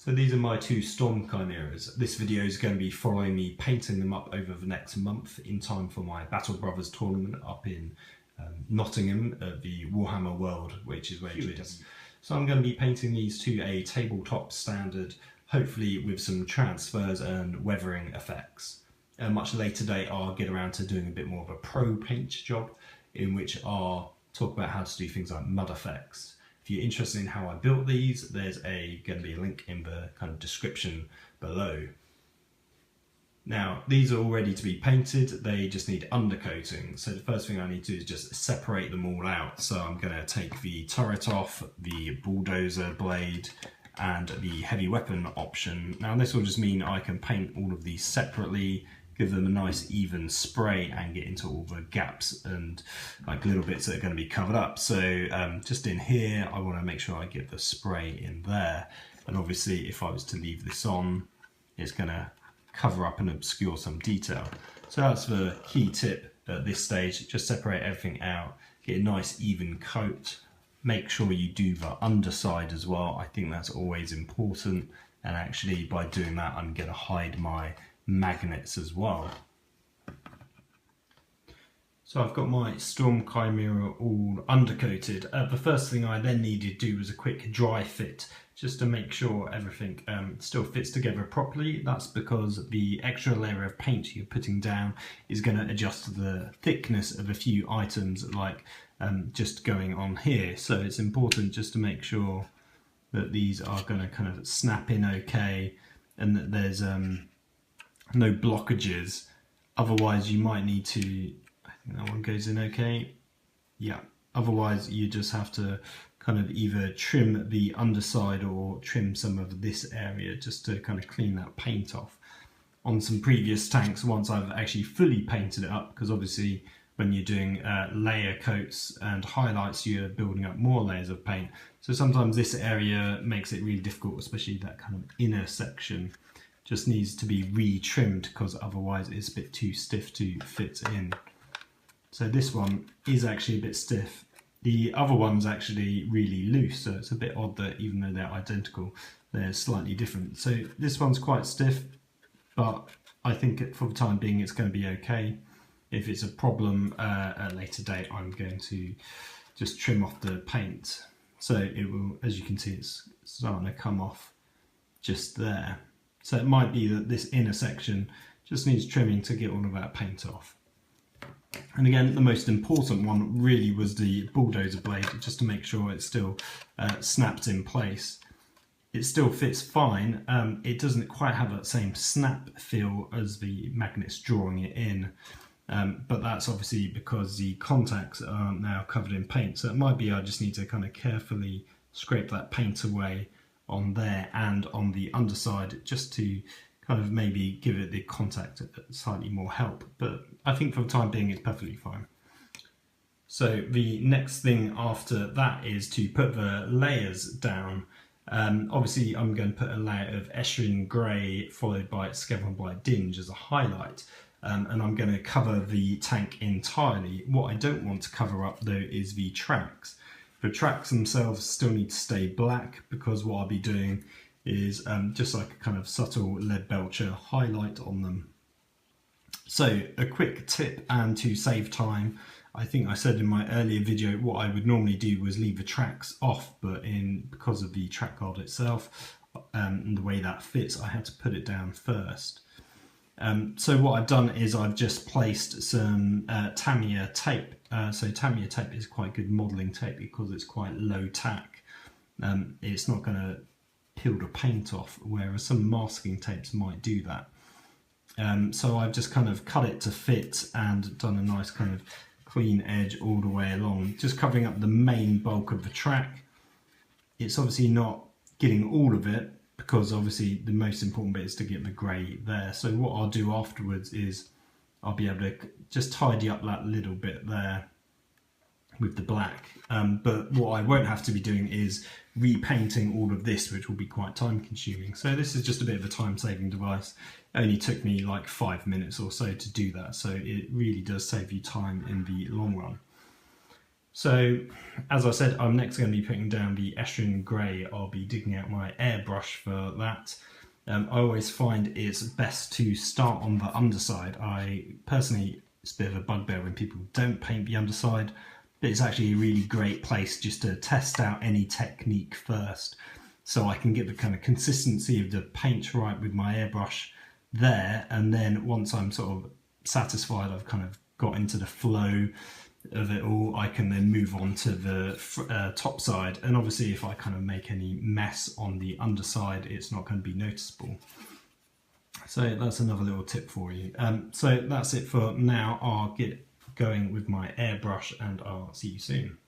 So these are my two Storm Chimeras. This video is going to be following me painting them up over the next month in time for my Battle Brothers tournament up in Nottingham at the Warhammer World, which is where it is. So I'm going to be painting these to a tabletop standard, hopefully with some transfers and weathering effects. A much later date I'll get around to doing a bit more of a pro paint job, in which I'll talk about how to do things like mud effects. If you're interested in how I built these, there's going to be a link in the kind of description below. Now, these are all ready to be painted, they just need undercoating. So the first thing I need to do is just separate them all out. So I'm going to take the turret off, the bulldozer blade, and the heavy weapon option. Now this will just mean I can paint all of these separately, give them a nice even spray and get into all the gaps and like little bits that are going to be covered up. So just in here I want to make sure I get the spray in there, and obviously if I was to leave this on it's going to cover up and obscure some detail. So that's the key tip at this stage, just separate everything out, get a nice even coat. Make sure you do the underside as well, I think that's always important, and actually by doing that I'm going to hide my magnets as well. So I've got my Storm Chimera all undercoated. The first thing I then needed to do was a quick dry fit, just to make sure everything still fits together properly. That's because the extra layer of paint you're putting down is going to adjust the thickness of a few items, like just going on here. So it's important just to make sure that these are going to kind of snap in okay, and that there's no blockages. Otherwise you might need to, I think that one goes in okay, yeah, otherwise you just have to kind of either trim the underside or trim some of this area just to kind of clean that paint off. On some previous tanks, once I've actually fully painted it up, because obviously when you're doing layer coats and highlights you're building up more layers of paint, so sometimes this area makes it really difficult, especially that kind of inner section just needs to be re-trimmed because otherwise it's a bit too stiff to fit in. So this one is actually a bit stiff. The other one's actually really loose, so it's a bit odd that even though they're identical, they're slightly different. So this one's quite stiff, but I think for the time being it's going to be okay. If it's a problem at a later date, I'm going to just trim off the paint. So it will, as you can see, it's starting to come off just there. So it might be that this inner section just needs trimming to get all of that paint off. And again, the most important one really was the bulldozer blade, just to make sure it's still snapped in place. It still fits fine. It doesn't quite have that same snap feel as the magnets drawing it in. But that's obviously because the contacts are now covered in paint. So it might be I just need to kind of carefully scrape that paint away on there and on the underside, just to kind of maybe give it the contact slightly more help, but I think for the time being it's perfectly fine. So the next thing after that is to put the layers down. Obviously I'm going to put a layer of Eshin Grey followed by Skevron Blight Dinge as a highlight, and I'm going to cover the tank entirely. What I don't want to cover up though is the tracks. The tracks themselves still need to stay black, because what I'll be doing is just like a kind of subtle lead belcher highlight on them. So a quick tip, and to save time, I think I said in my earlier video what I would normally do was leave the tracks off, but because of the track card itself and the way that fits, I had to put it down first. So what I've done is I've just placed some Tamiya tape. So Tamiya tape is quite good modelling tape because it's quite low tack. It's not going to peel the paint off, whereas some masking tapes might do that. So I've just kind of cut it to fit and done a nice kind of clean edge all the way along, just covering up the main bulk of the track. It's obviously not getting all of it, because obviously the most important bit is to get the grey there. So what I'll do afterwards is I'll be able to just tidy up that little bit there with the black, but what I won't have to be doing is repainting all of this, which will be quite time consuming. So this is just a bit of a time saving device. It only took me like 5 minutes or so to do that, so it really does save you time in the long run. So, as I said, I'm next going to be putting down the Estuarine Grey. I'll be digging out my airbrush for that. I always find it's best to start on the underside. I personally, it's a bit of a bugbear when people don't paint the underside, but it's actually a really great place just to test out any technique first, so I can get the kind of consistency of the paint right with my airbrush there, and then once I'm sort of satisfied I've kind of got into the flow of it all, I can then move on to the top side, and obviously if I kind of make any mess on the underside it's not going to be noticeable. So that's another little tip for you. So that's it for now. I'll get going with my airbrush and I'll see you soon.